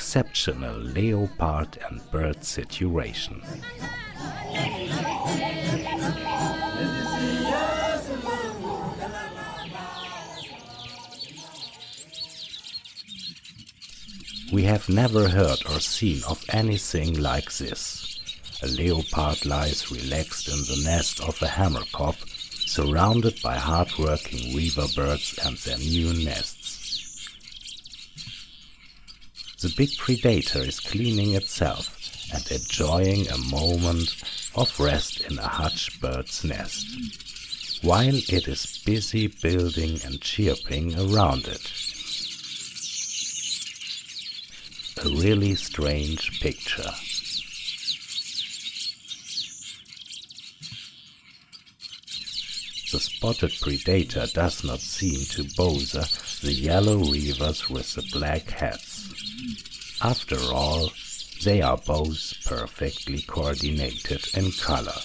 exceptional leopard and bird situation. We have never heard or seen of anything like this. A leopard lies relaxed in the nest of a hammerkop, surrounded by hard-working weaver birds and their new nests. The big predator is cleaning itself and enjoying a moment of rest in a hutch bird's nest, while it is busy building and chirping around it. A really strange picture. The spotted predator does not seem to bother the yellow weavers with the black hats. After all, they are both perfectly coordinated in color.